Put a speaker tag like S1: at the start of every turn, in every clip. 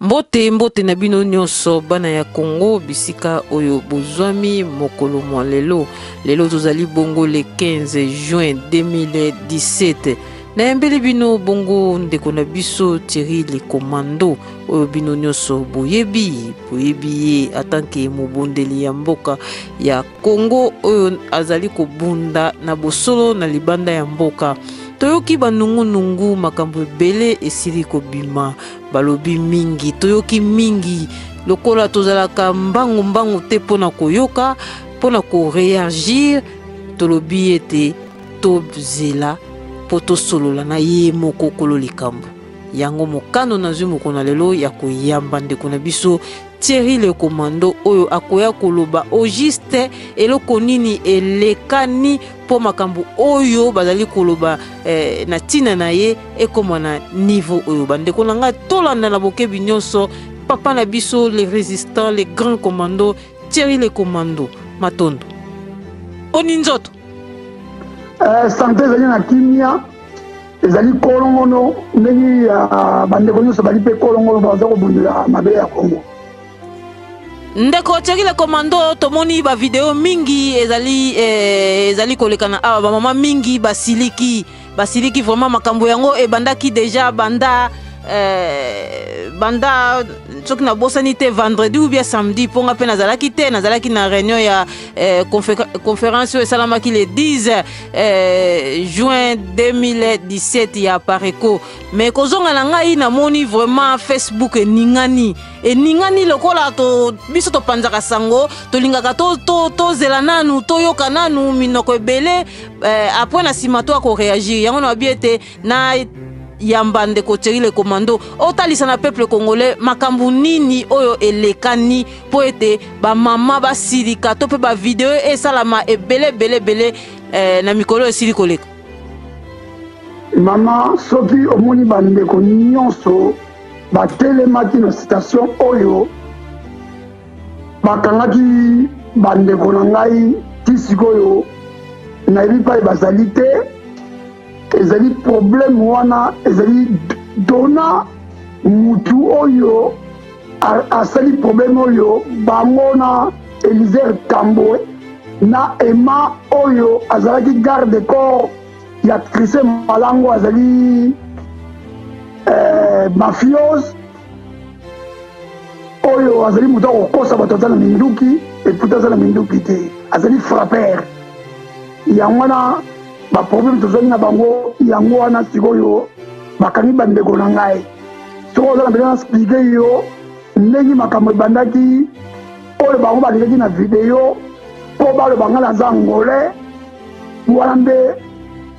S1: Mbote na bino nyonso bana ya Congo bisika oyo bozwami mokolo mwa lelo tozali bongo le 15 juin 2017 na yambeli bino bongo ndeko na biso Thierry le commando oyo bino nyonso boyebi ye atanke mobondeli ya mboka ya Congo oyo azali kobunda na bosolo na libanda ya mboka. Toyoki banungu makambo ebele esili kobima balobi mingi toyoki mingi lokola tozalaka mbangu te pona koyoka pona ko réagir tolobi ete tobzela poto solola na ye moko kolo likambo yango mokano nazwi mokona lelo ya koyamba ndeko na biso Thierry le commando oyo akoya koloba au juste eloko nini elekani po makambo oyo bazali koloba na tina na ye ekoma na niveau oyo bandeko na nga tolanda na bokebi nyonso papa na biso les résistants les grands commandos Thierry le commando matondo oni nzoto
S2: santé ezali na kimia ezali kolongono ndenge bandeko nyonso bali mpe kolongono baza kobundela mabe ya Congo.
S1: Ndeko Thierry le commando tomoni ba video mingi ezali kolekana awa ba mama mingi basiliki vraiment makambo yango ebandaki déjà banda soki na bosani te vendredi ou bien samedi ponga pe nazalaki na réunion ya conférence esalamaki le 10 juin 2017 ya Pareco mais kozonga na ngai namoni vraiment Facebook eningani lokola to biso to panzaka sango tolingaka to zela nanu to yoka nanu minoko ebele après na simato ko réagir yango na biete na yamba ndeko Thierry le commando otalisa na peuple congolais makambu nini oyo elekani po ete ba mama basilika to pe ba video esalama ebele na mikolo esili koleka
S2: mama soki omoni bandeko nyonso batelemaki na station oyo bakangaki bandeko na ngai tisikoyo nayebi pa bazali te ezali problème wana ezali dona mutu oyo asali problème oyo bango na Élisée Tambwe na Emma oyo azalaki garde corps ya Christian Malango azali mafiose oyo azali mutu akokosa bato aza na minduki eputa aza na minduki te azali frappeur yango wana baproblème tozali na bango yango wana sikoyo bakangi bandeko na ngai soko oza na mbele na explike yo ndenge makambo ebandaki oyo bango balekaki na video mpo baloba ngai naza ngole wana nde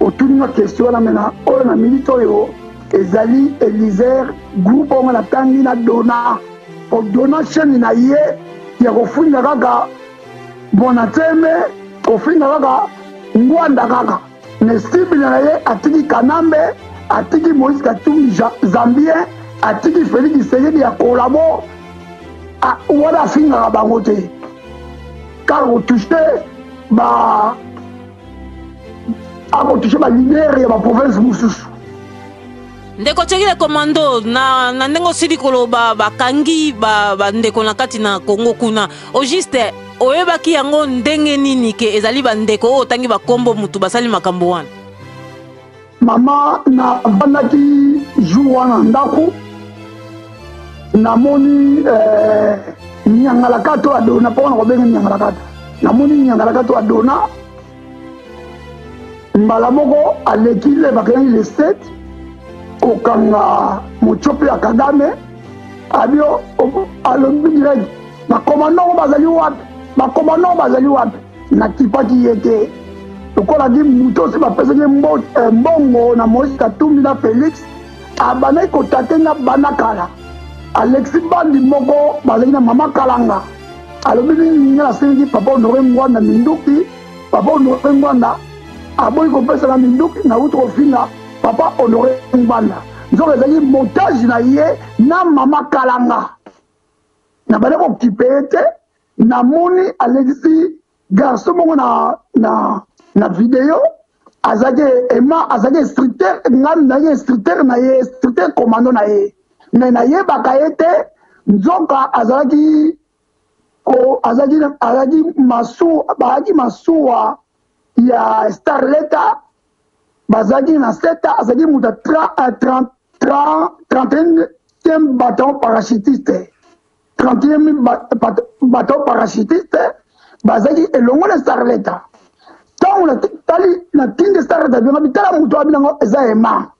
S2: otuninga question wana mena oyo na minute oyo ezali Élisée groupe onga natangi na dona po dona chaîne na ye ya kofunga kaka bonateme kofunga kaka ngwanda kaka nesibi na ye atiki Kanambe atiki Moïse Katumbi Zambien atiki Félix Tshisekedi ya kolabo wana afingaka bango te car kotushe akotushe balider ya baprovince mosusu.
S1: Ndeko Thierry le commando na ndengo sili koloba bakangi bandeko na kati na Congo kuna au juste oyebaki yango ndenge nini ke ezali bandeko oyo otangi bakombo mutu basali makambo wana
S2: mama na bandaki jour wana ndako namoni nyangalakato adona mpona kobenga nyangalakato namoni nyangalakato adona mbala moko alekile bakengi le 7 kokanga mochope ya Kagame abio alobi direct bakomando bazali wapi nakipaki ye te lokolaki mutu osi bapesaki mbongo na Moïse Katumbi na Félix abandaki kotate na bana kala Alexis Bandi moko bazali na mama Kalanga alobi ninga nasengi papa Honoré Ngwanda minduki papa Honoré Ngwanda aboyi kopesa na minduki na utu kofinga papa Honoré Ngwanda nzoko ezali montage na ye na mama Kalanga na bale kokipe ete namoni Alexis garçon moko na video azaki Emma azaki instructeur ngam na ye instructeur commando na ye mais nayebaka ye te nzoka azalaki masuwa ya Starleta bazalaki na seta azalaki muta 31e bâton parachutiste 31e bâton parachutiste bazalaki elongo na Starleta ntango na tindi Starleta bino bitala mutu abinango eza ema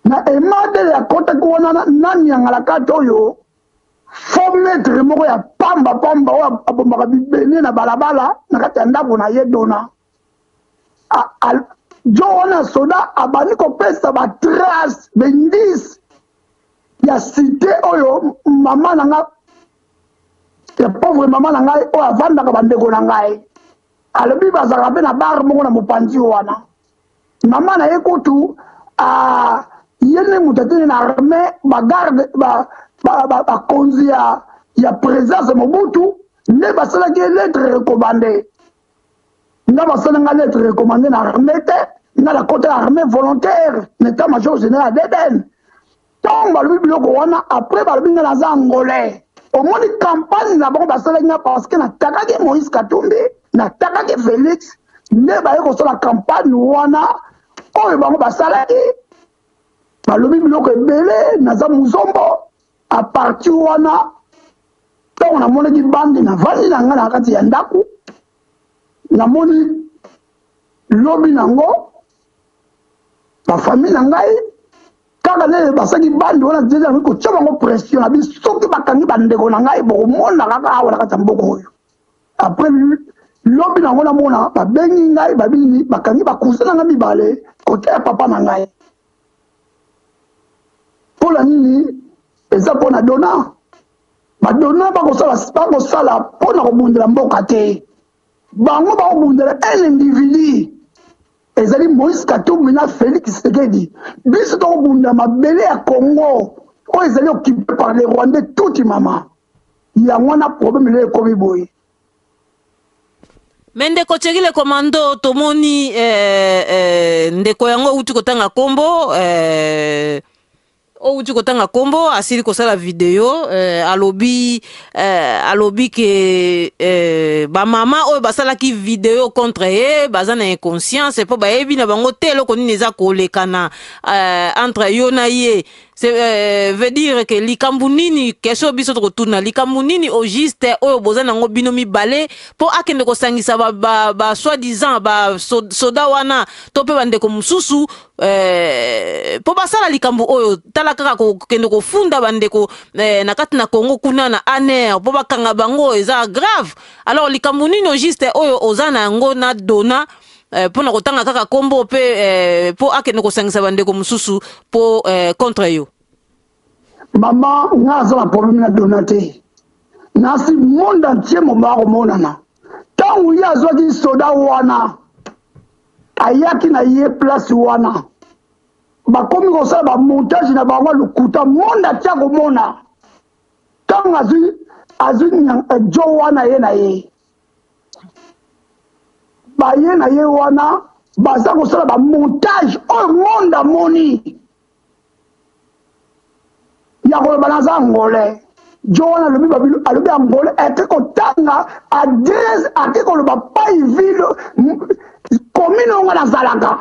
S2: na ema dele akotaki wana naniangalaka te oyo fo metre moko ya pamba oyo abombaka bibene na balabala na kati ya ndako na ye dona jo wana soda abandi kopesa batrace bendisi ya cité oyo mama na nga ya pauvre mama na ngai oyo avandaka bandeko na ngai alobi bazalaka mpe na bare moko na mopanzi wana mama na ye kutu ye nde moto atene na arme bagarde bakonzi ya présence Mobutu nde basalaki lettre recommandée nga basalanga lettre recommandée na armée te nga na côté armée volontaire na état major général d'Eden ntongo balobi biloko wana après balobi nga naza angolais omoni campagne na bango basalaki nga parce que natakaki Moïse Katumbi natakaki Félix nde baye kosala campagne wana oyo bango basalaki balobi biloko ebele naza muzombo a partir wana ntango namonaki bandi navandi na nga na kati ya ndako namoni lobi nango bafamille na ngai kaka nde basaki bandi wana deja kotia bango pression na biso soki bakangi bandeko na ngai bokomona kaka awa na kati ya mboka oyo après lobi nango namona babengi ngai babini bakangi bakuze na ngai mibale kote ya papa na ngai mpola nini eza mpona dona badona bakosala mpona kobundela mboka te bango bakobundela un individu ezali Moïse Katumbi na Félix Tshisekedi biso tokobundela mabele ya Congo oyo ezali occupé par les Rwandais tuti mama yango wana problème lelo ekomi boye
S1: me ndeko Tshekile Komando tomoni ndeko yango uti kotanga kombo outi kotanga kombo asili kosala video alobi ke ba mama oyo basalaki video contre ye baza na inconscience po bayebi na bango te eloko nini eza kolekana entre yo na ye veut dire que likambu nini question biso tokotuna likambu nini au juste oyo boza nango bino mibale po akende kosangisa ba soi-disant ba soda wana to pe bandeko mususu po basala likambu oyo tala kaka kokende kofunda bandeko na kati na Congo kuna na aner po bakanga bango eza grave alors likambu nini au juste oyo ozana yango na dona pona kotanga kaka kombo pe po akende kosangisa bandeko mususu po contre yo
S2: mama ngaza la problème na donate nasi monde entier momako monana tangu ya zwaki soda wana ayaki na ye place wana bakomi kosala ba montage na bango lukuta monde entier komona tangu azwi jo wana ye na ye baye na ye wana baza kosala ba montage oyo monde amoni ya koloba naza angolais jo wana alobi angolais ake kotanga adresse ake koloba pai ville commune onga nazalaka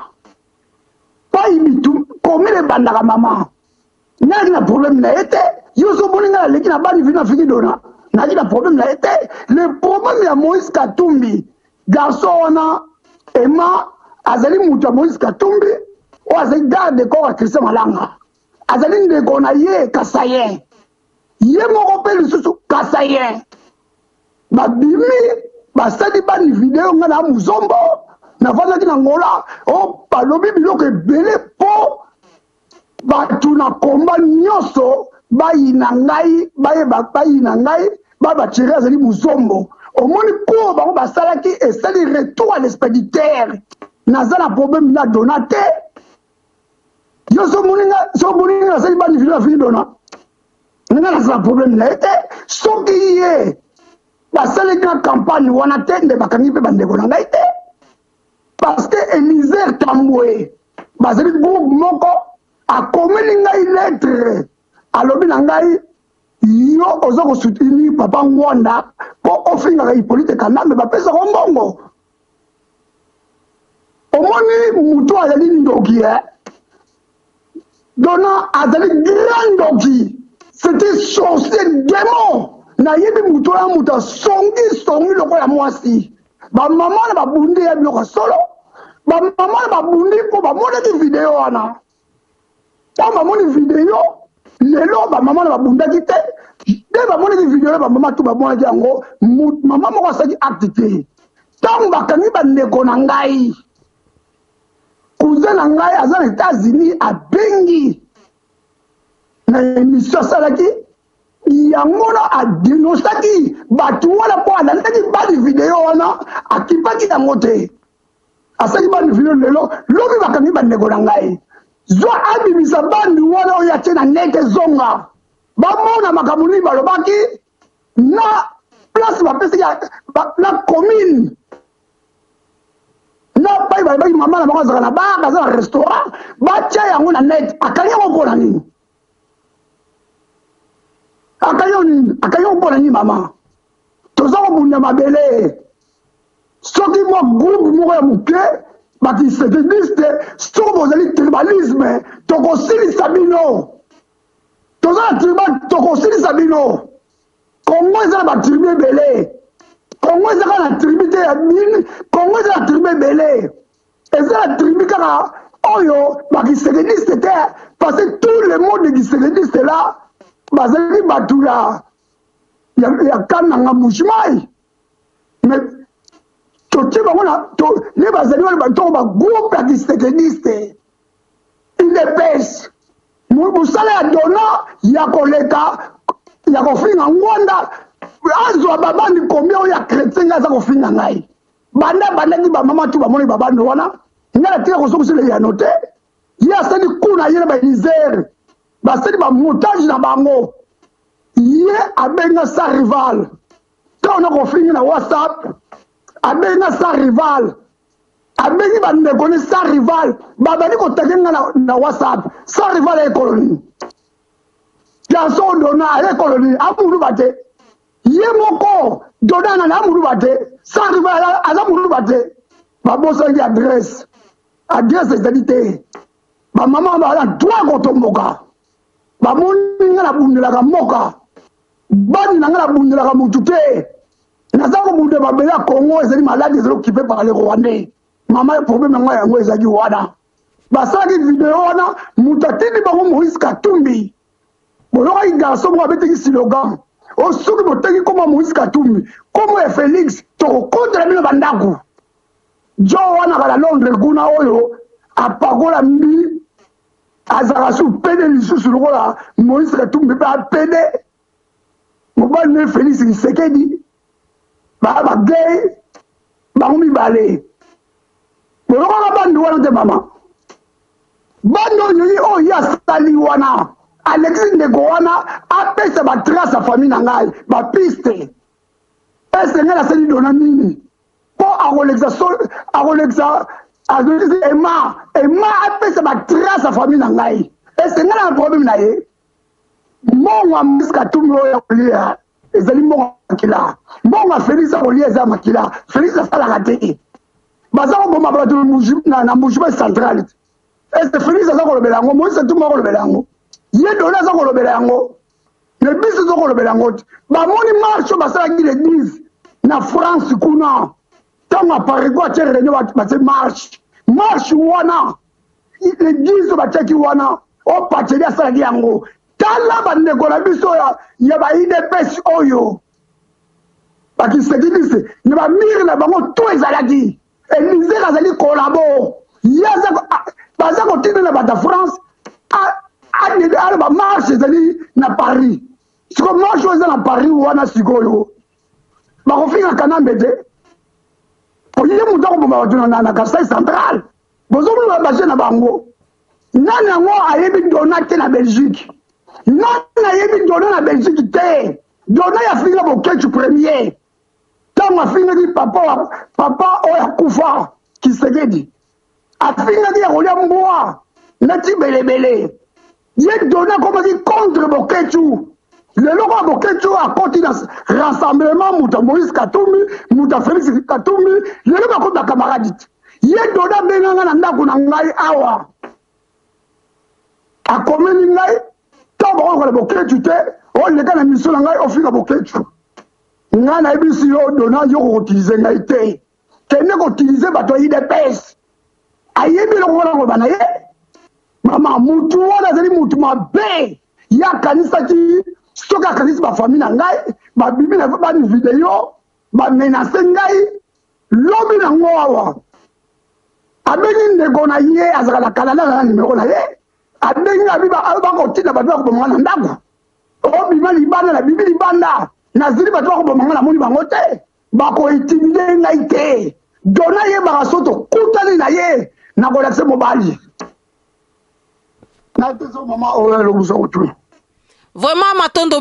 S2: pai bitu commune ebandaka mama nalaki na problème na ye te yo soboni ngai naleki na bani ville nafiki dona nalaki na problème na ye te le problème ya Moïse Katumbi garçon wana ema azali mutu ya Moïse Katumbi oyo azali garde de corps ya Christian Malanga azali ndeko na ye Kasayen ye moko mpe lisusu Kasayen babimi basali bani video nga na muzombo navandaki na ngola o balobi biloko ebele mpo bato na komba nyonso bayina ngai bayina ngai babatire azali muzombo omoni ko bango basalaki esali retour à l'expéditeur naza na problème na dona te yo so moninga asali bani video afini dona nga naza na problème na ye te soki ye basalaki na campagne wana te nde bakangi mpe bandeko na ngai te parce que Élisée Tambwe bazali groupe moko akomeli ngai lettre alobi na ngai yo oza kosoutenir papa Ngwanda po ofingaka Hippolyte Kanambe bapesa ko mbongo omoni mutu azali ndoki Dona azali grand ndoki c'était sorcier démon na yebi mutu ya mutu songi lokola mwasi bamama na babundi ya biloko solo bamama na babundi mpo bamonaki video wana ntango bamoni video lelo bamama na babundaki te nde bamonaki video bamama tu bamonaki yango mama moko asaki acte te ntango bakangi bandeko na ngai cousin na ngai aza na États-Unis abengi na émission asalaki yango na adenosaki bato wana mpo alandaki bani video wana akipaki yango te asaki bani video lelo lobi bakangi bandeko na ngai zo abimisa bandi wana oyo atie na nete zonga bamona makambo nini balobaki na place bapesaki na commune na bai mama na bango azalaka na bar aza na restaurant batia yango na net akangi yango mpona nini akangi yango mpona nini mama toza kobunda mabele soki mwa groupe moko ya moke bakisekediste soki bozali tribalisme tokosilisa bino toza na tribal tokosilisa bino kongo eza na batribu ebele kongo ezaka na tribu te ya bini kongo eza na tribu ebele eza na tribu kaka oyo bakisekediste te parce que tout le monde kisekediste la bazali bato ya kananga mushimai mais totie bango na ne bazali wana batoko bagroupe ya kisekediste idps mosala ya dona ya koleka ya kofinga Ngwanda azwa babandi combien oyo ya chrétien aza kofinga ngai bandaki bamama tu bamoni babandi wana ngai natika kosokosela yano te ye asali kuna ye na baelisere basali bamontage na bango ye abenga sa rival ntango na kofingi na whatsapp abenga sa rival abengi bandeko ni sa rival babandi kotekenga na whatsapp sa rival ekoloni janson dona ekoloni amulu bate ye moko dona na amulu bate sa rival aza mulu bate babosaki adresse ezali te bamama bala droit kotomboka bamoni nga nabundelaka mboka bani na nga nabundelaka mutu te naza kobunda mabele ya Congo ezali maladi ezali okipe par le Rwandais mama problème yango yango ezalaki wana basalaki video wana mutu atindi bango Moïse Katumbi boyokaki garçon moko abeteki slogan osoki boteki koma Moïse Katumbi komo ya Félix tokokontela bino bandako jo wana kala Londres kuna oyo apakola mbi azalaka su pede lisusu lokola Moïse Katumbi mpe apede mobali ne Félix Tshisekedi bagay bango mibale boyokoka bandi wana te mama bandi oyo ye asali wana Alexis Ndeko wana apesa batrace ya famille na ngai bapiste ese ngai nasali dona nini mpo akolekisa ema apesa batrace ya famille na ngai ese ngai na problème na ye mbongo ya Moïse Katumbi oyo ya kolia ezali mbongo makila mbongo ya Félix akolia eza makila Félix asalaka te baza koboma bato na mbushima centrale ese Félix aza kolobela yango Moïse Katumbi akolobela yango ye dona aza kolobela yango ne biso aza kolobela yango te bamoni marche oyo basalaki l'église na France kuna ntango aparigo atie réunion batie marche wana l'église oyo batiaki wana oyo pateli asalaki yango tala bandeko na biso ya baidps oyo bakisekidise na bamire na bango to ezalaki élisere azali kolabo ye baza kotindela bato ya France ala bamarche ezali na Paris siko marche oyo eza na Paris wana sikoyo bakofinga Kanambe te oye moto akoboma bato na Kasai central bozomona baje na bango nani yango ayebi dona te na Belgique nani ayebi dona na Belgique te dona yafinga boketu premier ntango afingaki papa oyo akufa Tshisekedi afingaki ya kolia mbwa neti belebele ye dona komaki contre boketu boketu lelo kwa boketu akoti na rassemblement muta Moïse Katumbi muta Félix Katumbi lelo ba kota camarade ye doda benanga na ndako na ngai awa akomeli ngai to ba ko boketu te o le kana miso na ngai ofika boketu ngai na ebisi yo dona yo ko utiliser ngai te kene ko utiliser bato IDPS ayebi lo ko bana ye mama mutu wana zeli mutu mabe ya kanisa ki soka kanisa ba famille na ngai ba bibi na ba ni video ba menacer ngai lobi na ngowa abengi ndeko na ye azaka na kala na numéro na ye abengi abi ba ko tina ba ko bomanga na ndako o bima libanda na bibi libanda na zili ba ko bomanga na moni bango te ba ko intimide ngai te dona ye ba soto kutani na ye na ko lakse mobali na teso mama o lo buso tu.
S1: Vraiment matondo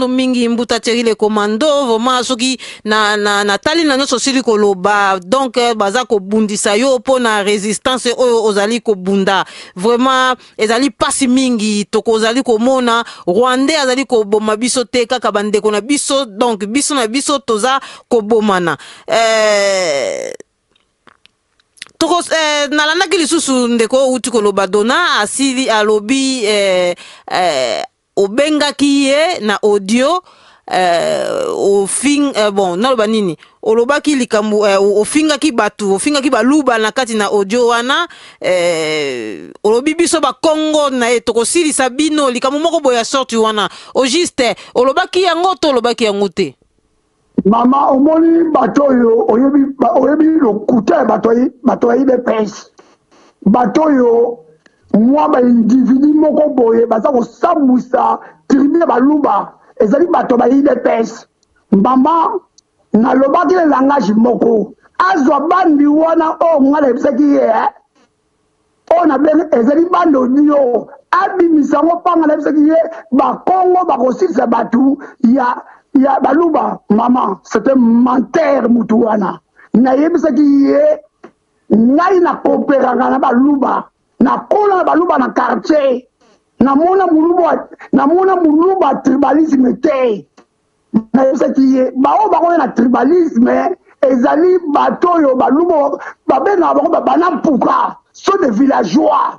S1: mingi mbuta terile komando vraiment soki na tali na nyoso sili koloba donc baza ko bundisa yo po na résistance oyo ozali ko bunda vraiment ezali pasi mingi toko ozali komona Rwandais azali ko boma biso te kaka bandeko na biso donc biso na biso toza ko bomana toko nalandaki lisusu ndeko uti koloba dona asili alobi obengaki ye na audio bon naloba nini olobaki likambo ofingaki baluba na kati na audio wana olobi biso ba Congo na tokosilisa bino likambo moko boya sorti wana o juste olobaki yango to olobaki yango te
S2: mama omoni bato yo oyebi lokuta bato yi de pes bato yo moi ba individu moko boye baza ko sambwisa tribune baluba ezali bato ba IDPS mama na lobaki le langage moko azwa bandi wana o ngala ebisaki ye o na ben ezali bando dio abimisa ngo panga na ebisaki ye ba Congo ba kosilisa batu ya baluba mama c'était menteur mutu wana na yebisaki ye ngai na koperanga na baluba na kola baluba na quartier na mona muluba tribalisme te na yesaki bao ba na tribalisme ezali bato yo baluba babena ba bana puka sont des villageois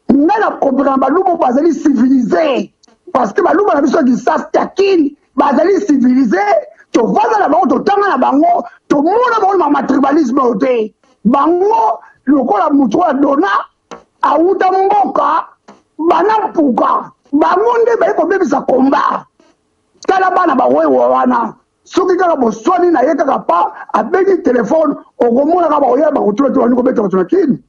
S2: na la comprendre baluba bazali civilisé parce que baluba na biso qui s'astakine bazali civilisé to vaza na bango to tanga na bango to mona bango ma tribalisme te bango lokola mutu wa dona auta mboka bana mpuka bangonde ba ko bebisa komba tala bana ba wewe wana soki kaka boswani na ye kaka pa abengi telefone okomona ka ba oya ba kutula to ni ko beta kutula kini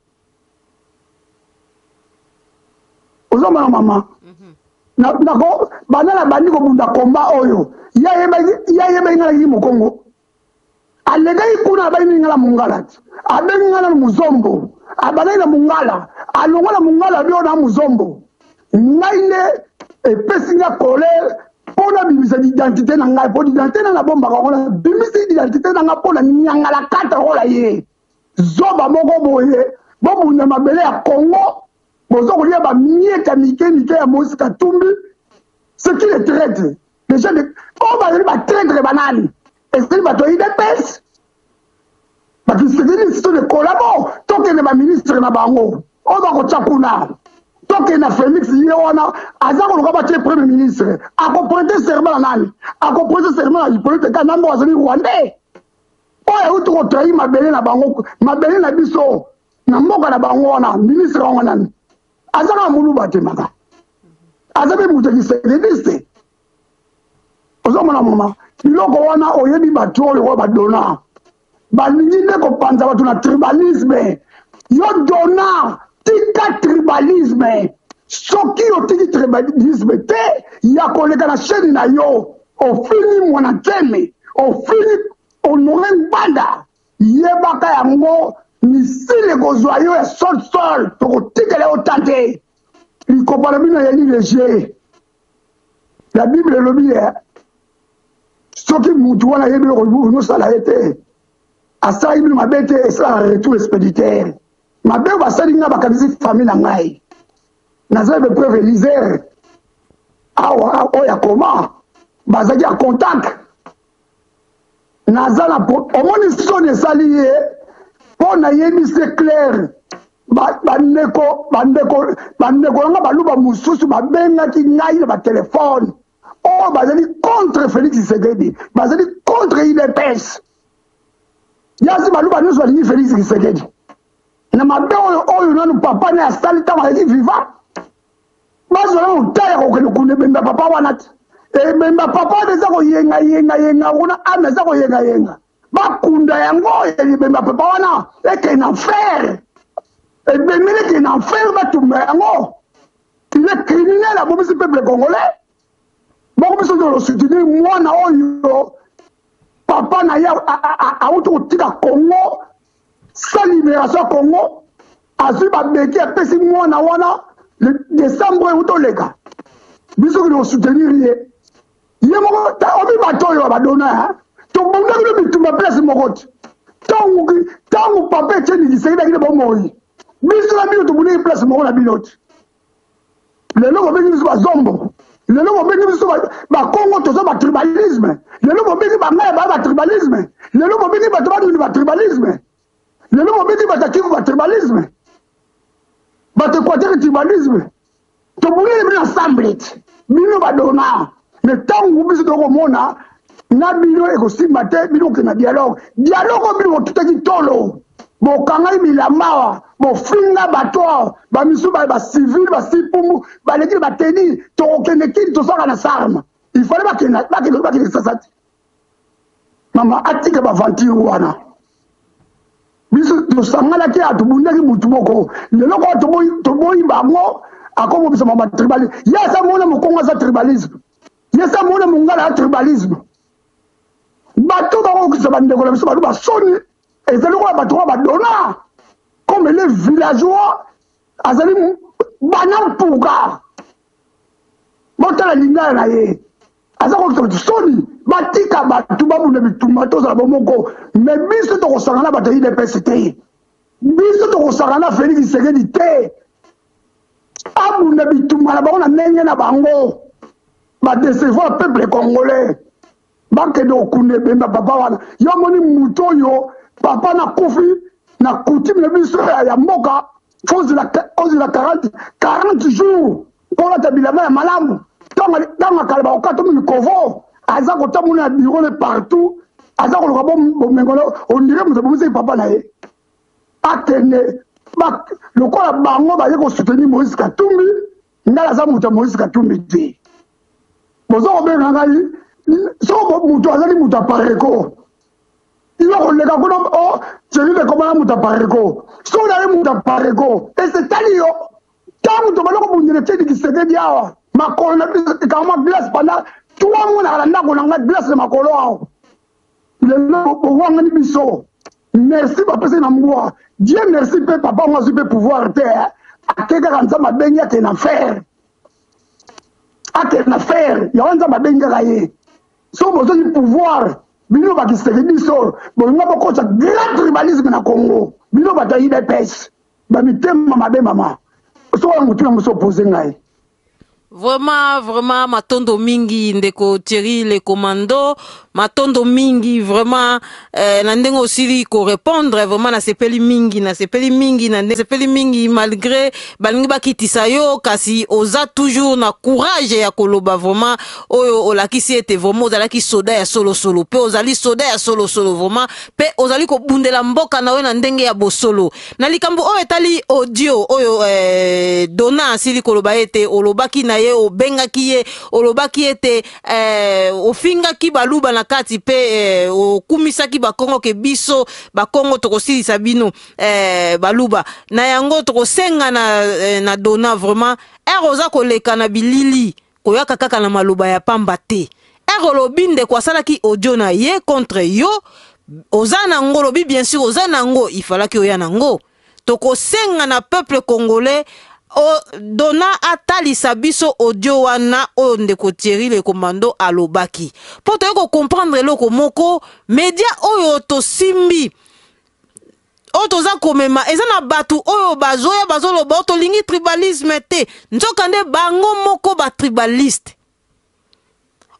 S2: ozoma mama na ko bana bandi ko bunda komba oyo ya ye ba ngala yi mokongo alega ikuna ba ni ngala mungala abengi ngala muzombo abana na mungala alongola mungala bio na muzombo ngaine epesinga kole pona bimisa identité na ngai po identité na bomba ka kona bimisa identité na nga pona nyangala kata kola ye zoba moko boye bobu na mabele ya Congo bozo kolia ba mieta mike ya Moïse Katumbi ce qui les traite les gens on va les traiter banani et c'est ba to IDPS parce que c'est des histoires de collabo tant que les ministres na bango on va ko chakuna tant que na Félix Yéwana azako ko ba premier ministre a ko prêter serment nani a ko prêter serment na politique kana ngo azali Rwandais oya utu ko trahi mabele na bango mabele na biso na mboka na bango na ministre wango nani azaka muluba te maka azabe mutaki séréniste ozomona mama biloko wana oyebi bato oyo badona balingi nde kopanza bato na tribalisme yo dona tika tribalisme soki otiki tribalisme te ya koleka na chaîne na yo ofini mwana teme ofini honore mbanda yebaka yango misile kozwa yo ya sol tokotikela yo tante likopana bino ya léger la bible elobi soki mutu wana yebi loko nyosala ye te asala bino mabe te esala retour expéditeur mabe basali nga bakanisi famille na ngai nazali bepreuve Elysée awa oya koma bazaki a contact naza na omoni soni esali ye mpo nayebise claire bandeko nanga baluba mosusu babengaki ngai na batelefone oyo bazali contre Félix Tshisekedi bazali contre UDPS yasi baluba nyonso balingi Félix Tshisekedi na mabe oyo nanu papa ne asali ntango azali vivant bazala motaya kokende kuna ebemba papa wana te ebemba papa wana eza koyengayengayenga kuna ame eza koyengayenga bakunda yango ebemba papa wana eke na enfer ebemeli eke na enfer batumba yango il est criminel abomisi peuple congolais bokomiso tolo soutenir mwana oyo papa na ye auti kotika Congo sa libération ya Congo azwi babeki apesi mwana wana décembre euti oleka biso kili kosoutenir ye moko obi bato oyo badona tobundaki no bitumba place moko te ntango papa etieni Tshisekedi akili bomoi biso na bino tobundaki place moko na bino te lelo bobengi biso bazombo lelo bobengi biso bakongo toza batribalisme lelo bobengi bangai baya batribalisme lelo bobengi bato baduni batribalisme lelo bobengi bato akivu batribalisme bato ekwateri tribalisme tobungeli bino ensemble te bino badona me ntango biso tokomona na bino ekosimba te bino okenda dialogue oyo bino botutaki tolo bokangai bilamba bofinga bato bamisu bacivile basipumu baleki bateni tokokende kini tosaka na sarme il fallait bakende sasa te mama atika baventure wana biso tosanganaki atobundaki butu moko lelo ko toboyi bango akomobisama batribalisme yesa mona mokongo aza tribalisme yesa mona mongala ya tribalisme bato bakokisa bandeko na biso bato basoni ezali kola bato oyo badona comme les villageois azali bana mpuka botala lingala na ye aza kokisa bato soni batika bato babunda bitumba tozala bomoko me biso tokosangana bato ya UDPS te biso tokosangana Félix Tshisekedi te abunda bitumba na bango na ndenge na bango badecevoir peuple congolais bakende okunda ebemba papa wana yo moni mutu oyo papa na kufi na coutume na biso ya mboka ozila 40 jours mpona ta bilamba ya malamu ntango akala bakokata omi mikovo aza kotamona ya biro ne partout aza koluka bomengolo ondire moto abomisaki papa na ye akende lokola bango baye kosoutenir Moïse Katumbi ngai aza moto ya Moïse Katumbi te boza kobenga ngai soko moto azali moto apareko iyo koleka kuna chéri komana moto apareko soko nali moto apareko esetali yo ntango tobali kobundela Félix Tshisekedi awa makolo na biso ekama glace pendant 3 mois na ndako na ngai glace na makolo awa lelo bowangani biso merci bapesi na mbwa Dieu merci mpe papa ngo azwi mpe pouvoir te ake kaka nzambe abengi ake na faire yango nzambe abengi kaka ye so bozwaki pouvoir bino bakiseke biso bolinga bokotsa grand tribalisme na Congo bino bato ya UDPS bamitema mabe mama sokola motu yango so opose ngai
S1: Vraiment, matondo mingi ndeko Thierry le commando, matondo mingi vraiment nandengo aussi ko répondre vraiment na sepeli mingi malgré balingi bakitisa yo kasi oza toujours na courage ya koloba vraiment oyo olakisi ete vraiment ozalaki soda ya solo pe ozali soda ya solo vraiment pe ozali ko bundela mboka na we na ndenge ya bosolo na likambo oyo etali audio oyo dona asili koloba ete olobaki na ye obengaki ye olobaki ete ofingaki baluba na kati pe okumisaki bakongo ke biso bakongo tokosilisa bino baluba na yango tokosenga na dona vraiment oza koleka na bilili koyaka kaka na maluba ya pamba te olobinde kwa salaki audio na ye contre yo oza nango lobi bien sûr oza nango ifalaki oya nango tokosenga na peuple congolais dona atalisa biso audio wana oyo ndeko Thierry le commando alobaki po toyeko comprendre eloko moko media oyo tosimbi oyo toza komema eza na batu oyo bazoya bazoloba tolingi tribalisme te nzoka nde bango moko ba tribaliste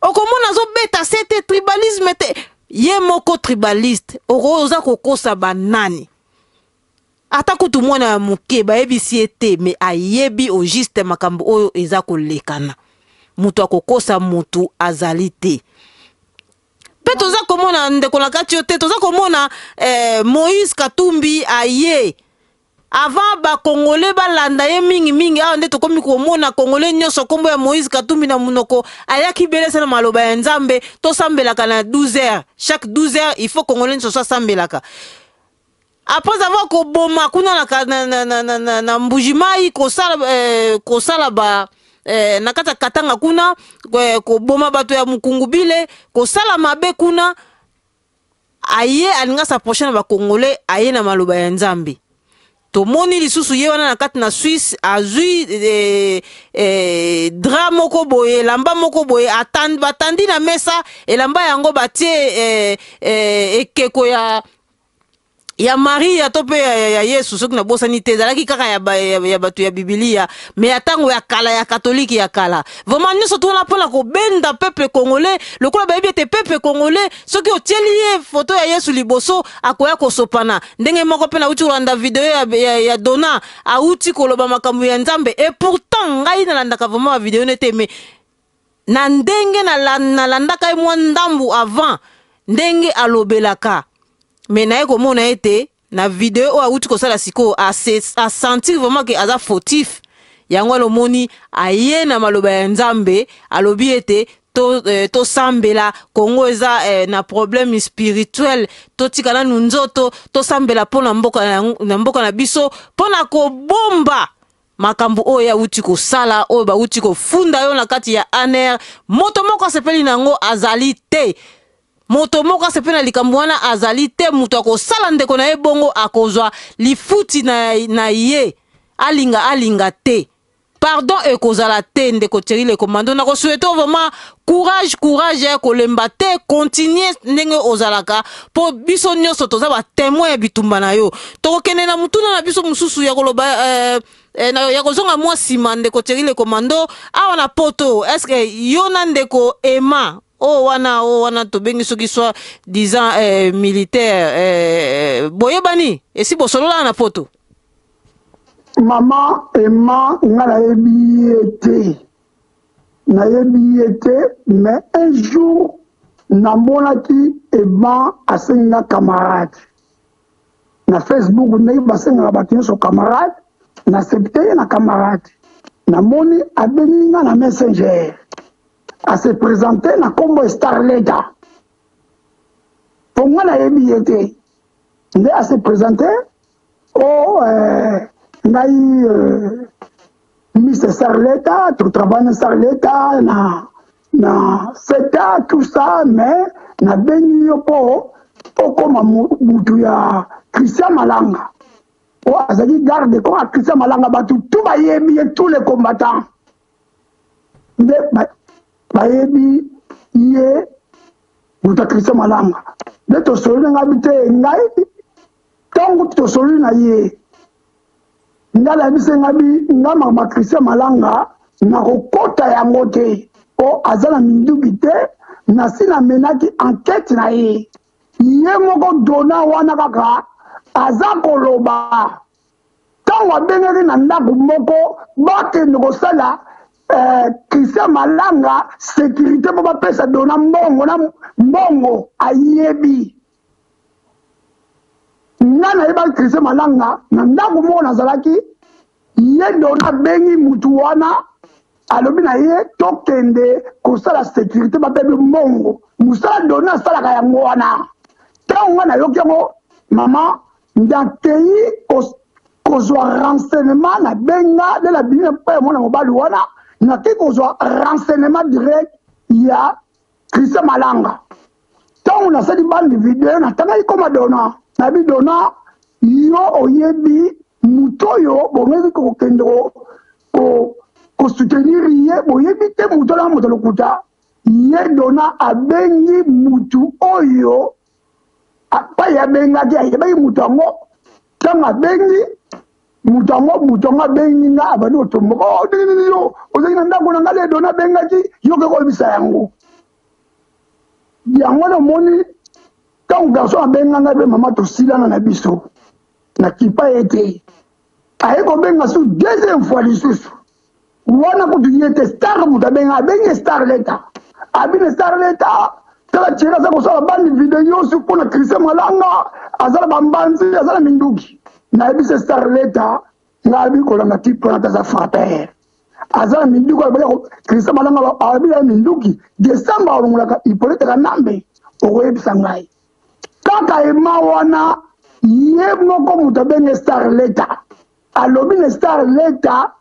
S1: okomona zo beta c'était tribalisme te ye moko tribaliste oza kokosa banani ata kutu mwana ya muke bayebisi ete me ayebi o juste makambo oyo eza kolekana mutu akokosa mutu azali te pe toza komona ndeko na kati yo te toza komona Moïse Katumbi aye avant ba Congolais balanda ye mingi mingi awa nde tokomi komona Congolais nyonso kombo ya Moïse Katumbi na munoko ayaki belesa na maloba ya Nzambe tosambelaka na 12h chaque 12h il faut Congolais nyonso sambelaka après avoir koboma kuna na mbujimai kosala ba nakata katanga kuna koboma bato ya mukungubile kosala mabe kuna aye alinga sa prochaine ba Congolais aye na maloba ya Nzambe tomoni lisusu ye wana na kati na Suisse azui dra moko boye lamba moko boye batandi na mesa elamba yango batie ekeko ya Maria tope ya Yesu soki na bosani te ezalaki kaka ya bato ya Biblia mais atango ya kala ya katoliki ya kala vraiment nyonso tona pona ko benda peuple congolais lokola bayebi ete peuple congolais soki otieli ye photo ya Yesu liboso akoya kosopana ndenge moko pe na uti kolanda video ya Dona auti koloba makambo ya Nzambe et pourtant ngai nalandaka vraiment ba video nete mais na ndenge nalandaka mwa ndambu avant ndenge alobelaka mais na komona ete na video a uti kosala siko a sentir vraiment que aza fautif yango lomoni aye na maloba ya Nzambe alobi ete to sambela Congo eza na problème spirituel to tikana nunzoto to sambela pona mboka na biso pona ko bomba makambo oyo ya uti kosala oyo ba uti kofunda yo na kati ya aner moto moko sepeli nango azali te moto moko sepena likambo wana azali te mutu akosala ndeko na ye bongo akozwa lifuti na ye alinga te pardon ekozala te ndeko Thierry le commando na ko souhaiter vraiment courage ya kolemba te continuer ndenge ozalaka po biso nyonso toza ba témoin ya bitumba na yo tokokende na mutuna na biso mususu ya koloba ya kozonga mwa sima ndeko Thierry le commando awa na poto est-ce que yo na ndeko Emma wana to bengi soki soit disant militaire boyebani esi bosolola na poto
S2: Maman Emma nga nayebi ete mais un jour namonaki Emma asenga camarade na Facebook ndenge basenga bato nyonso camarade na septe na camarade namoni abengi nga na messenger à se présenter na kombo Starleta pour moi nayebi ete nde à se présenter ngai Miss Starleta tu travailles na Starleta na seta tout ça mais na bengi yo po okoma mutu ya Christian Malanga azali garde ko Christian Malanga batu tout bayebi tous les combattants nde bayebi ye mutu Christian Malanga nde tosoli nga bite ngai tango tosoli na ye ngala bise ngabi ngama ma Christian Malanga na kokota yango te o azala minduki te na sina menaki enquête na ye moko Dona wana kaka aza koloba tango abengeli na ndako moko bakende kosala Christian Malanga sécurité po bapesa Dona mbongo ayebi ngana yeba Christian Malanga na ndako moko nazalaki ye Dona bengi mutu wana alobi na ye tokende kosala sécurité bapebi mbongo musala Dona asalaka yango wana ntango nga nayoki yango mama ndakei kozwa renseignement na benga de la bine mpo ya mwana mobali wana nakei kozwa renseignement direct ya Christian Malanga ntango nasali bandi video natangaki koma Dona nabi Dona yo oyebi mutu oyo bongeki kokende kosoutenir ye boyebi te mutu olanga moto lokuta ye Dona abengi mutu oyo apa yabengaki ayebaki mutu yango ntango abengi mutu yango abengi nga abandi kotomboka yo ozalaki na ndako na nga le Dona abengaki yoke koyebisa yango yango na moni tant garçon abenganga be mama to silana na biso na kipa ete aye ko benga su deuxième fois lisusu wana kutu yete star muta benga benga star leta abine star leta tala chira za kosala bandi video su pona Christian Malanga azala bambanzi azala minduki na ebise star leta ngabi kolanga tipo na taza frapper azala minduki abele Christian Malanga abile minduki December olongolaka Hippolyte Kanambe okoyebisa ngai kaka ema wana ye moko muta benga star leta alobi ne star leta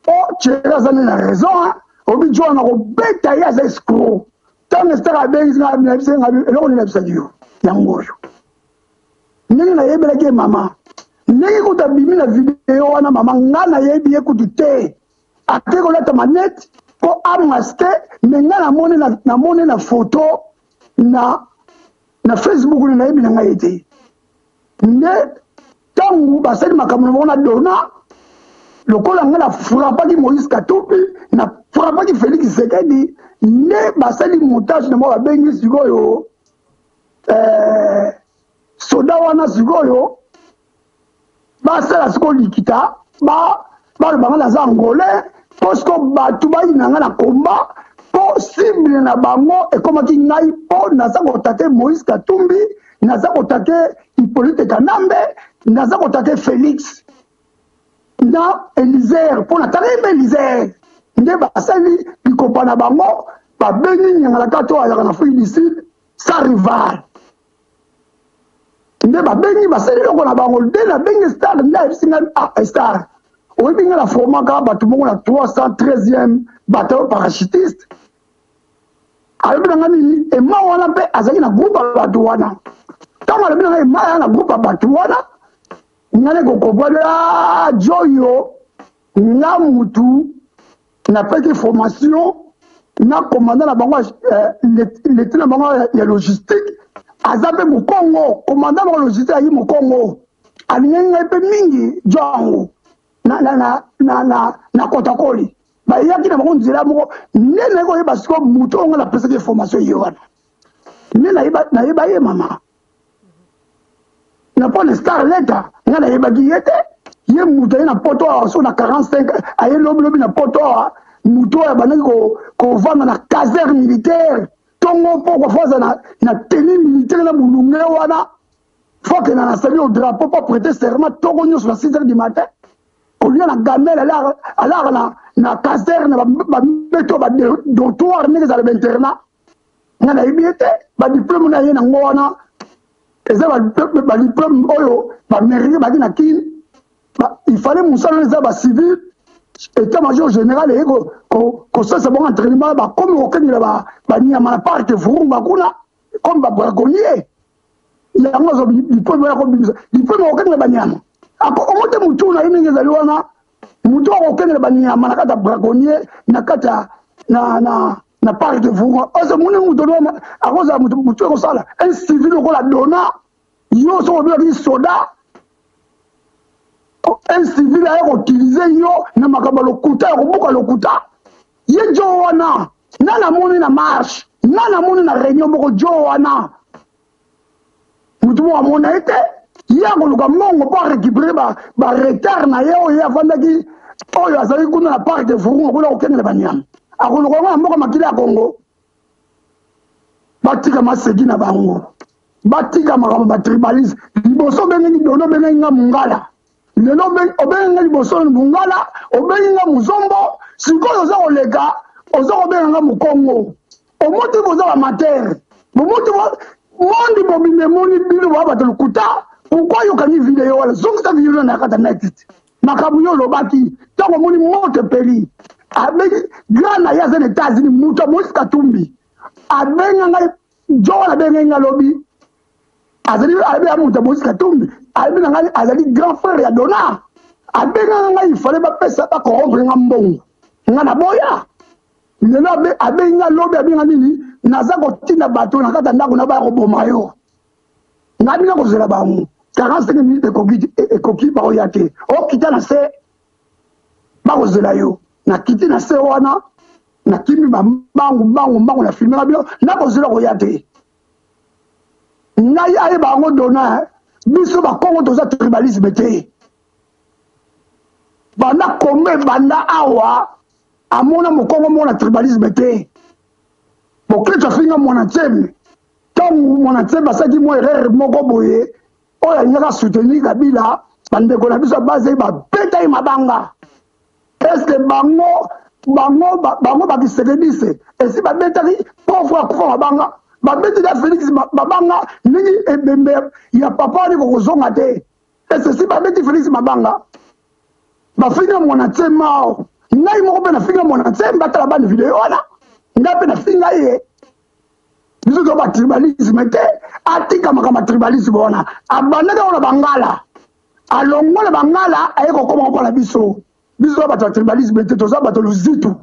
S2: o chera zane na raison obi jona ko beta ya za escroc tant star abengi nga na bisa nga eloko na bisa dio yangoyo ningi na yebela ke mama ningi ko tabimi na video wana mama ngana yebi ekutu te ateko lata manette ko amaste menga na moni na photo na Facebook na yebi na ngayete ne tangu basali makambo na dona lokola nga na frappaki Moïse Katumbi na frappaki Félix Tshisekedi ne basali montage na mwa babengi sikoyo soda wana sikoyo basala sikoyo likita balobanga naza angolais posko bato bayinanga na komba po cible na bango ekomaki ngai po naza kotate Moïse Katumbi naza kotate Hippolyte Kanambe naza kotate Félix na Élisère pour na tarembe Élisère nde basali bikopa na bango babengi nyangala kato ayaka na Afrique du Sud sa rival nde babengi basali loko na bango nde na bengi star nde singa star oyebi nga na formaka bato moko na 313e bateau parachutiste alobi nanga nini ema wana mpe azalaki na groupe ya bato wana ntango alobi nanga ema ya na groupe ya bato wana ngane kokobwela joyo nga mutu na peki formation na commandant na bango l'état na bango ya logistique aza mpe mokongo commandant bango logistique ayi mokongo alingi ngai mpe mingi jongo na kotakoli bayaki na bango nzela moko nde nayi koyeba siko mutu onga napesaki formation ye wana nde nayeba ye mama na pone star leta nga na yebaki ye te ye mutu aye na poto awa so na 45 aye lobilobi na poto awa mutu oyo abandaki kovanda na caserne militaire ntongo mpo kofaza na tenue militaire na molunge wana fokena nasali au drapeau po prêter serment ntongo nyonso na 6 heures du matin kolia na gamele alaka na caserne babeto badotoire ndenge ezala bainternat nga nayebi ye te badiplome na ye nango wana eza badiplome oyo bamérite baki na kini il fallait mosala eza bacivil état major général eye kosalisa bongo entraînement bakomi kokengela banyama na parke vurunga kuna comme babraconnier yango azo diplome oyo akobimisa diplome kokengela banyama omo te mutu na ye ndenge ezali wana mutu akokengela banyama na kati ya braconnier na kati na parc de vurunga ozo moni mutu akozala mutu ekosala un civil okola dona yo soko obelaki soda un civil aye koutilize yo na makambo lokuta ya kobuka lokuta ye jo wana na namoni na marche na namoni na réunion moko jo wana mutu moko amona ye te ye akoluka mongo mpo arécupere baretard na ye oyo ye afandaki oyo azalaki kuna na parc de vurunga kuna kokengela banyama akoluka yango na mboka makili ya Congo batika maseki na bango batika makambo batribalise liboso obengeli dono obengeli nga mongala lelo obenga liboso mongala obengi nga muzombo sikoyo oza koleka oza kobenga nga mokongo omoti boza bamatere bomoti mondi bobime moni bino bwa bato lokuta pourkoi yokangi video wana zongisa video na kata netiti makambo yo olobaki ntango omoni moto epeli abengi grand na ye aza na États-Unis mutu ya Moïse Katumbi abenga ngai jo wana abengai nga lobi azali abe mutu ya Moïse Katumbi abe na ngai azali grand frère ya dona abenga ngai ifale bapesa bakorompre nga mbongo nga na boya lelo abengi nga lobi abenga nini naza kotinda bato na kati ya ndako na baya koboma yo nga bina kozela bango 45 minutes ekoki baoya te okita na se bakozela yo nakiti na se wana nakimi bambangu na filme na bino nakozela koya te ngai aye bango dona biso bakongo toza tribalisme te banda kombe banda awa amona mokongo mona tribalisme te bokristo afinga mwana ntseme ntango mwana ntseme asaki mwa erreur moko boye oyo alingaka soutenir Kabila bandeko na biso base babeta ye mabanga eske bango bakisekedise esi babetaki pofo akufa mabanga babetaki Félix mabanga ndenge ebembe ya papa wani kokozonga te ese si babeti Félix mabanga bafinga mwana ntseme ao ngai moko mpe nafinga mwana ntseme batala bani video wana ngai mpe nafinga ye biso to batribalisme te atikamaka matribalisme wana abandaki wana bangala alongola bangala aye kokoma mpona biso to bato ya tribalisme te toza bato luzitu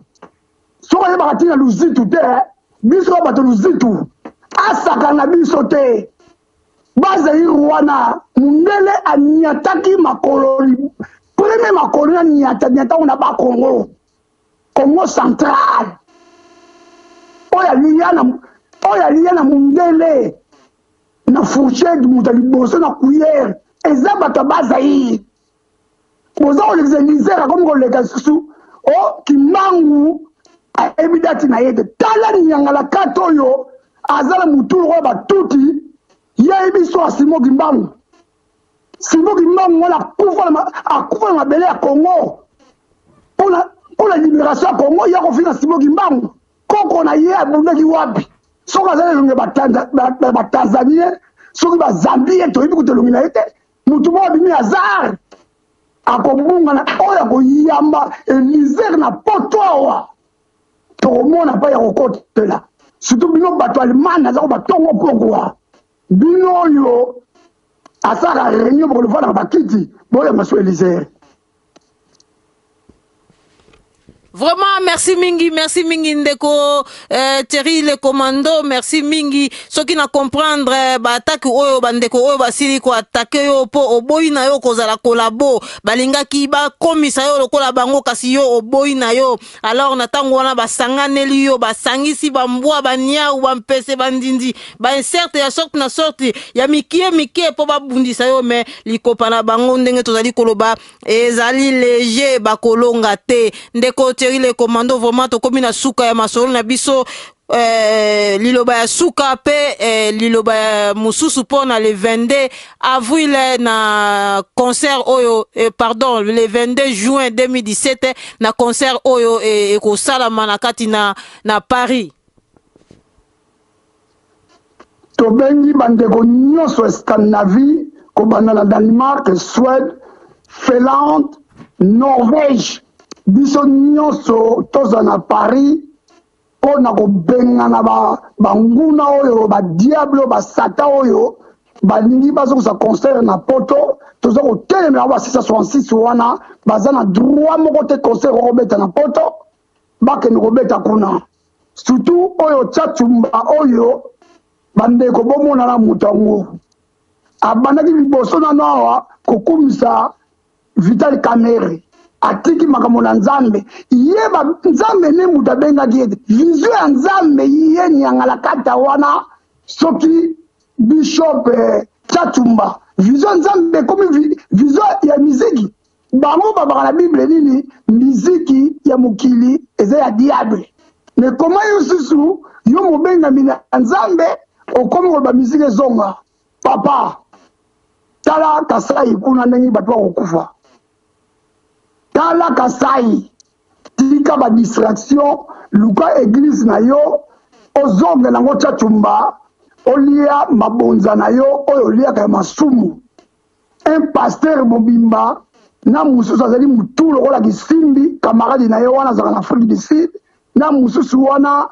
S2: soki ayebaka ntina luzitu te biso bato luzitu asaka na biso te bazairi wana mundele aniataki makololi premier makololi aniatango na bakongo Congo central oyo aliya na mundele na fourchette mutu liboso na cuillère eza bato bazairi oza kolekisa misère komi koleka susu o kimbangu ayebi dati na ye te tala ninyangala kati oyo aza na mutulu oyo batuti yebi so asimo kimbangu wana akufa na mabele ya Congo mpona libération ya Congo ya kofina simo kimbangu koko na ye abundaki wapi soki aza elonge batanzanien soki bazambie toyebi kutelongi na ye te mutu moko abimi azar akobungana oyo akoyamba elisere na poto awa tokomona mpa ya kokotela surtout bino bato alemane aza ko batongo pokowa bino oyo asaka réunion bokolofana bakiti boyamba so elisere.
S1: Vraiment, merci mingi ndeko Thierry le commando, merci mingi. Ce qui na comprendre attaque oyo bandeko oyo basili ko attaquer yo po oboyi na yo kozala kolabo balinga ki ba komisa yo lokola bango kasi yo oboyi na yo. Alors natango wana basanganeli yo basangisi bambwa banya ou bampese bandindi ba inserte ya sorte na sorte ya mikie po babundisa yo mais likopa na bango ndenge tozali koloba ezali léger bakolonga te ndeko le commando vraiment to komi na suka ya masolo na biso liloba ya suka pe liloba ya mususu pona le 22 avril na concert oyo pardon le 22 juin 2017 na concert oyo ko salama na kati na Paris
S2: to bengi bandeko nyonso Scandinavie ko banda na Danemark, Suède, Finlande, Norvège biso nyonso toza na Paris pona kobenga na banguna oyo badiable basata oyo balingi bazokosa concert na poto toza kotelemela ba 666 wana baza na droit moko te concert okobeta na poto bakende kobeta kuna surtout oyo Tchatumba oyo bandeko bomona na moto yango abandaki liboso na nawa kokumisa Vital Kamerhe atiki makambo na nzambe yeba nzambe ne mutu abengaki ete vision ya nzambe ye nyangala kata wana soki bishop Tchatumba vision nzambe komi vision ya miziki bango babaka na bible nini miziki ya mokili eza ya diable mais koma yo susu yo mobengami na nzambe okomi koloba miziki ezonga papa tala Kasai kuna ndenge bato bakokufa tala Kasai tika ba distraction luka église na yo ozonge nango Tchatumba olia mabonza na yo oyo oliaka masumu un pasteur mobimba na mususu azali mutulo kola kisimbi camarade na yo wana azaka na Afrique du Sud na mususu wana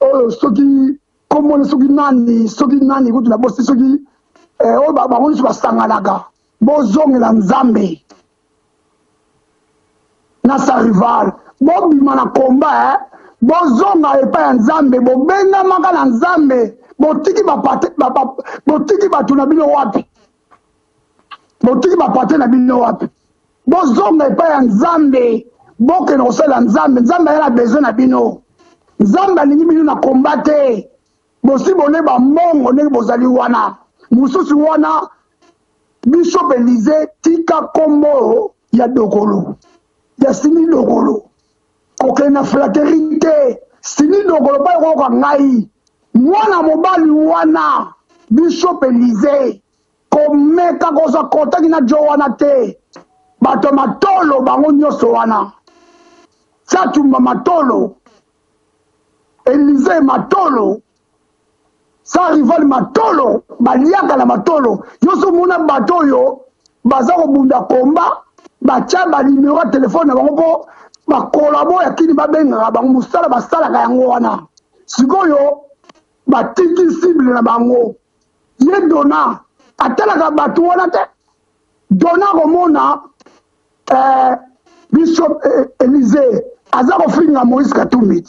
S2: oyo soki komone soki nani kutu na bosi soki oyo bango nyonso basanganaka bozongela nzambe na sa rival bobima na komba bozonga epai ya nzambe bobengamaka na nzambe botiki bato na bino wapi botiki bapate na bino wapi bozonga epai ya nzambe bokende kosala nzambe nzambe ayala besoin na bino nzambe alingi bino na komba te bosi bone bambongo ndenge bozali wana mususu wana Bishop Élysée tika kombo ya dokolo ya sini dokolo kokena fraternité sini dokolo pa ko ngai mwana mobali wana Bishop Élysée komeka koza kotaki na jo wana te bato matolo bango nyonso wana Satumba matolo Élysée matolo sa rival matolo baliaka na matolo yoso mona bato yo baza kobunda komba batia ba numéro ya telefone na bango po bakolabo ya kini babengaka bango mosala basalaka yango wana sikoyo batiki cible na bango ye dona atalaka bato wana te dona komona Bishop Élysée aza kofinga Moïse Katumbi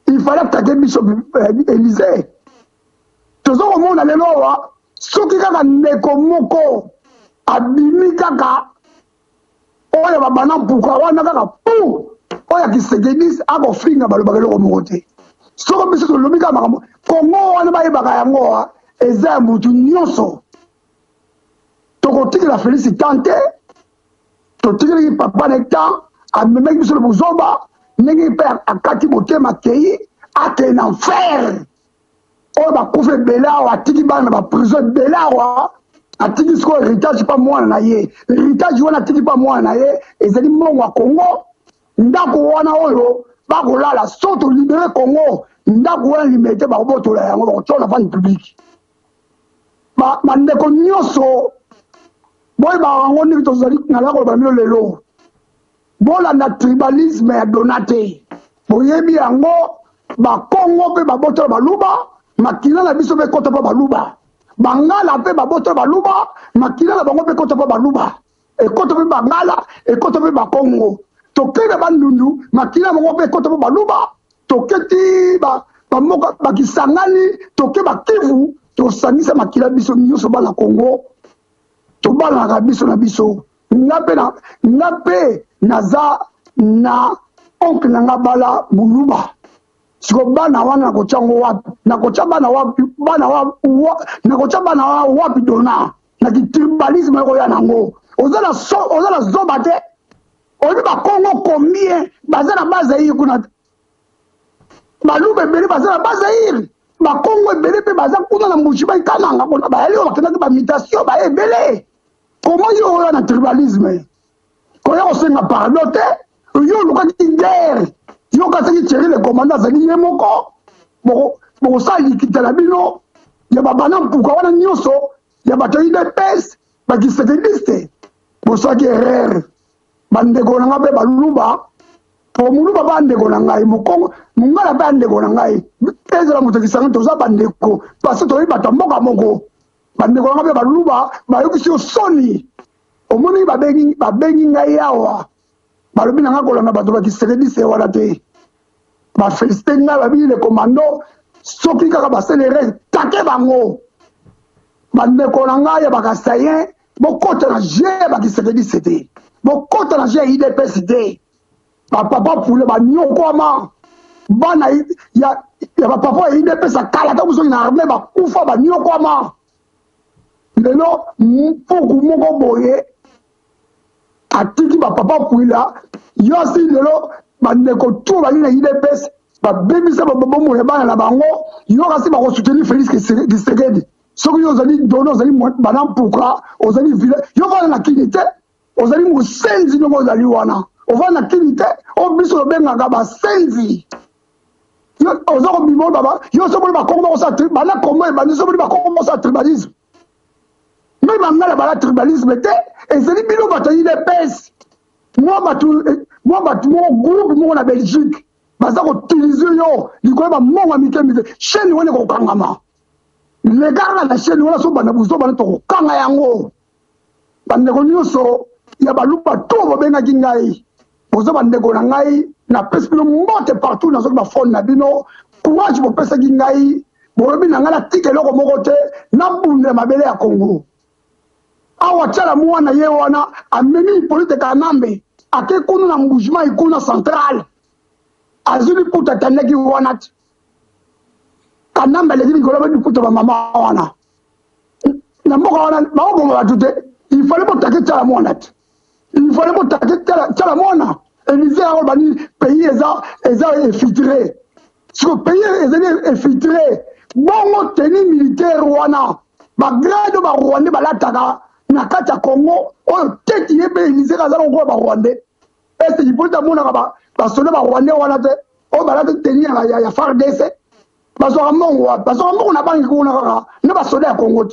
S2: il fallait attaquer Bishop Élysée tozo komona lelo wa soki kaka ndeko moko abimi kaka oyo babana mpuka wana kaka pu oyo Kisekedi akofinga balobaka eloko moko te soko biso tolobi kaka makambo kongo wana bayebaka yango eza ya mutu nyonso tokotikela Félix Tante totikelaki papa Nectan amemaki biso bozoba ndenge mpe akati motema kei akei na enfer oyo bakufa ebele awa atiki bana na baprison ebele awa atiki sikoyo héritage mpa mwana na ye héritage wana atiki mpa mwana na ye ezali mbongo ya Congo ndako wana oyo bakolala so tolibere Congo ndako wana limete bakobotola yango bakotyona vane publique bandeko nyonso boyebaka yango ndenge tozali nala koloba bino lelo bolanda tribalisme ya Donate boyebi yango bakongo mpe babotola baluba makila na biso mpe kota mpa baluba bangala mpe babotola baluba makila na bango mpe kota mpa baluba ekota mpe bangala ekota mpe bakongo toke na bandundu makila na bango mpe ekota mpa baluba toketi bamoka bakisangani toke bakivu tosangisa makila biso nyonso bana Kongo tobalaka biso na biso nga mpe naza na oncle na nga bala buluba siko bana wana nakotya ngo wapi nakotya bana wapi dona na kitribalisme ekoya nango oza na zoba te oyebi bakongo combien baza na bazaire kuna baluba ebele baza na bazaire bakongo ebele mpe baza kuna na mbushi baikananga kuna bayali oyo bakendaki bamitation baye ebele komo yo oyo na tribalisme koya kosenga pardon te yo olukaki guerre yo kasaki Thierry le commandant azali ye moko bokosala likita na bino ya babana mpuka wana nyonso ya bato ya UDPS bakisekediste bosalaki erreur bandeko na nga mpe baluba po muluba bandeko na ngai mokongo mongala mpe andeko na ngai ezala moto kisanga toza bandeko parce toyebi bato ya mboka moko bandeko na nga mpe baluba bayokisi yo soni omoni babengi ngai awa balobi na nga kolanda bato bakisekedise wana te bafélicité ngai babili le commando soki kaka baselere take bango bandeko na ngai ya bakasayen bokota na je bakisekedise te bokota na je ya UDPS te bapapa pule banyokwama bana ya bapapa ya UDPS akala ta kusoki na arme bakufa banyokwama lelo mpuku moko boye atiki bapapa puila yosi lelo bandeko tu bali na UDPS babebisa babomoya bana na bango yo kasi bakosoutenir Félix Tshisekedi soki yo ozali dono ozali bana mpuka ozali vile yo vana na kini te ozali mosenzi ndongo ozali wana ovana na kini te o biso lobengaka basenzi oza kobima baba yo soboli bakongo bakosala bana kongo ebandi soboli bakongo bakosala tribalisme me bangala bala tribalisme te ezali bino bato ya UDPS mwa bato moko groupe moko na Belgique baza kotilize yo likolo bamongo ya mike mike chaîne wana ekokangama lekaka na chaîne wana so banda buso bana tokokanga yango bandeko nyonso ya baluba to bobengaki ngai boza bandeko na ngai napesi bino mbote partout nazoki bafone na bino courage bopesaki ngai bolobi na ngai natika eloko moko te nabundela mabele ya Congo awa tiala mwana ye wana amemi ipolite kanambe ake kuna na mbujima ikuna central azuli puta tandeki wana kanambe lezi likolo bedi puta ba mama wana il fallait pas taquer la monnaie. Il fallait pas taquer la monnaie. Et les pays est infiltré. Ce que pays est infiltré. Bon, tenue militaire wana. Grade ba Rwandais balataka na kati ya Congo. On tête yebe Élysée kazalo ko ba Rwandais. Est-ce qu'il faut tamona ba soldat ba Rwandais wana te. O balata tenue ya FARDC. Basoramongo on a pas ngi na ba soldat ya Congo.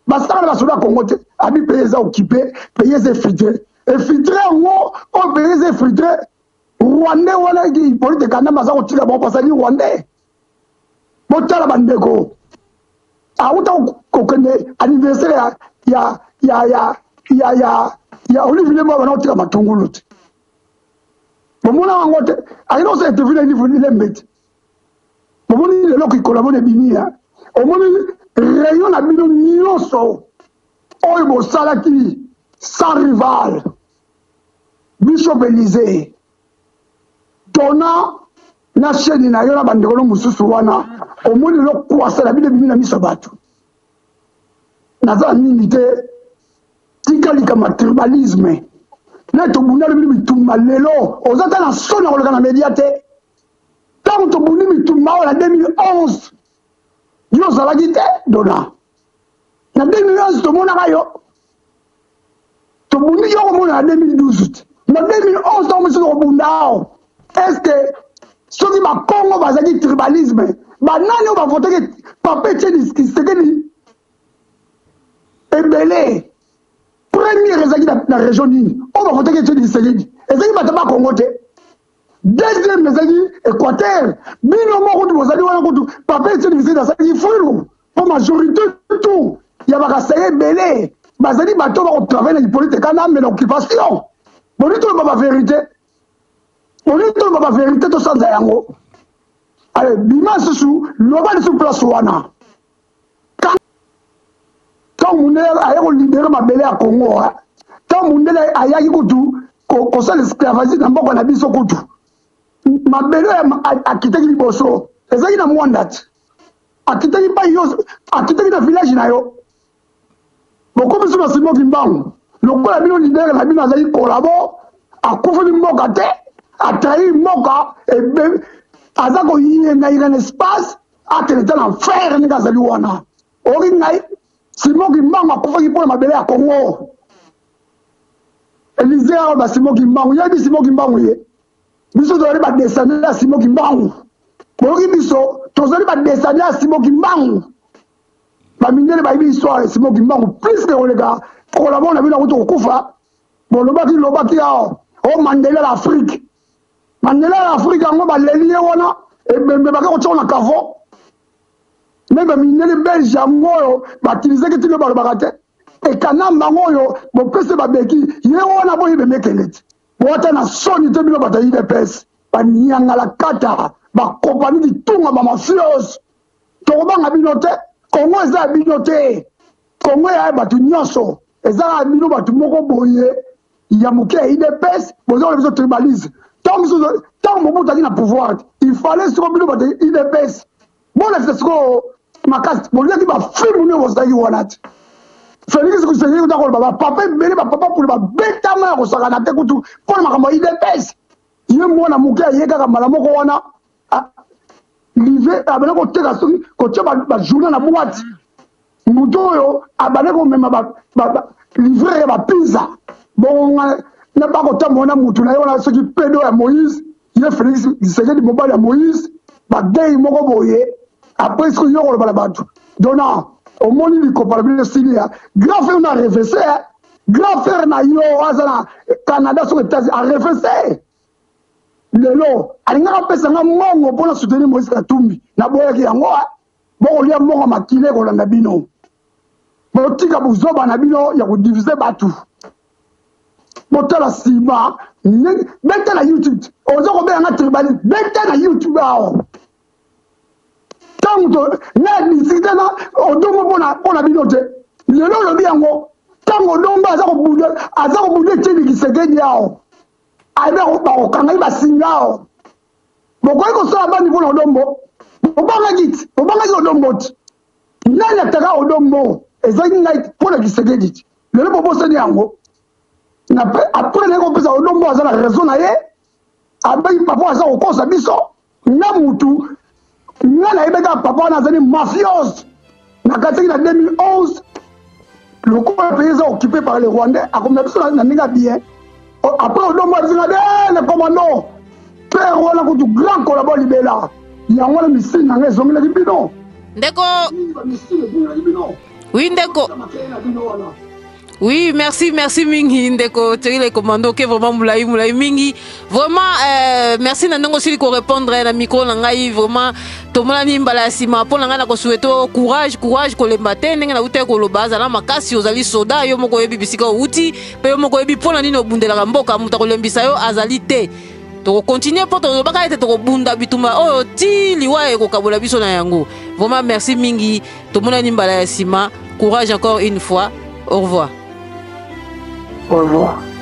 S2: Basaka ba soldat ya Congo te. Abi pays est occupé, pays est infiltré. Infiltré ngo o pays est infiltré. Rwandais wana ki politique kana maza ko tira ba pasali Rwandais. Motala bandeko. Auta kokene anniversaire ya Olivier Mwa bana otika matungulu te. Bomona ngote ayino se te vile niveau ile mbeti. Bomoni le loko ikolabone binia. Omoni rayon na bino nyonso. Oyo bo salaki sans rival. Bishop Élysée. Dona na chaîne na yo na bandeko no mususu wana. Omoni lo kwasala bino bimina miso batu. Naza minite tikali kama tribalisme. Na to bunali bino bitumba lelo ozata na sona koleka na mediate. Tant to bunali bitumba en 2011. Yo zalaki te dona. Na 2011 to mona kayo. To bunali yo ko mona na 2012. Na 2011 to mususu ko bundao. Est-ce que soki ba Congo bazaki tribalisme ba nani o ba voter que papa Tchèque Tshisekedi ebele premier ezaki na région nini o ba voter que Tchèque Tshisekedi ezaki ba taba Congo te deuxième ezaki Équateur bino moko tu bozali wana kutu papa Tchèque Tshisekedi asaki fulu pour majorité tout ya ba kaseye ebele bazali bato ba ko travailler na politique kana mais l'occupation bonito ba vérité bonito ba vérité to sanza yango. Allez, bima susu, loba de sous place wana. Quand mon a libéré ma belle à Congo, quand mon a yaki kutu, qu'on soit l'esclavagisme dans beaucoup na biso kutu. Ma belle a quitté le bosso. Et ça y na mwanda. A quitté pas yo, a quitté le village na yo. Beaucoup de choses sont kimbangu. Le quoi la bino libéré la bino azali collabo, a koufeli mboka te, a trahi mboka et azako yinga un espace ateleta na fer ni kazali wana ori ngai simoki mbango akufaki mpona mabele ya Congo Élysée awa ba simoki mbango yebi simoki mbango ye biso tozali badescendant ya simoki mbango boyoki biso tozali badescendant ya simoki mbango bamindele bayebi histoire ya simoki mbango plus ke koleka kolabona bino kutu kokufa lobaki awa o Mandela l'Afrique Mandela l'Afrique yango baleli wana ebembe bakako tshona na kavo même minele belge yango batilisaki tilo balobaka te ekanamba ngoyo bopese babeki ye wana boye bemekeleti bota na soni te bino batayi de pes banyangala kata bakompani ditunga bamafios tokobanga bino te Kongo eza ya bino te Kongo ya bato nyonso eza ya bino bato moko boye ya moke ya idps bozokola biso tribalisme tant Mobutu a dit le pouvoir, il fallait se remettre dans l'IDPS. Bon, là, c'est ce qu'on m'a cassé. Bon, là, il va faire mon nom au Zaï Wanat. Félix, c'est ce que tu as papa, mais papa, pour le bête à main, au Saganate, pour le marquement IDPS. Il y a un mot à Mouké, il y a un malamoko wana. L'hiver, à ben, côté la souris, côté la journée à la boîte. Mouto, à ben, même livrer ma pizza. Bon, n'a pas autant mon amour, tu n'as pas ce qui pédo à Moïse. Il est Félix, il s'est dit mobile à Moïse, bagay moko boye, après ce que y a la bateau. Donna, au monde il comparable de Syria, grand frère n'a réfléchi, grand frère n'a yo azana Canada sur les États-Unis a réfléchi. Lelo, alinga pesa nga mongo pour soutenir Moïse Katumbi, na boya ki yango, bon lia mongo makile ko langa bino. Bon tika buzoba na bino ya ko diviser bateau. Botala sima beta na YouTube ozo ko be na tribali beta na YouTube awo tango na disita na odomo bona binote lelo lo biango tango domba azako bude tini Tshisekedi awo aibe ko ba ko kanga ba singao boko ko so ba niveau na odombo obanga git odombo nani ataka odombo ezali ngai mpona Tshisekedi ti lelo bobosani yango après ndenge kopesa Odombo aza na raison na ye abengi papa aza kokosa biso nga mutu nga nayebeka papa wana azali mafiose na kati na 2011 lokola pays eza occupé par les Rwandais akomela biso na ndenge bien après Odombo abisinga de le commandant père wana kutu grand collabo libela yango wana misili na ngai ezongelaki bino
S1: ndeko oui ndeko oui merci mingi ndeko teri le commando ke vraiment moulai mingi vraiment merci na ndongo sili ko répondre na micro na ngai vraiment tomona ni mbala sima po na ngai na ko souhaiter courage ko lemba te ndenge na uta ko lobaza na makasi ozali soda yo moko yebi bisika uti pe yo moko yebi pona nini obundela mboka muta ko lembisa yo azali te to continuer pour to baka ete to bunda bituma oh ti liwa e ko kabola biso na yango vraiment merci mingi tomona ni mbala sima courage encore une fois au revoir.
S2: Au revoir.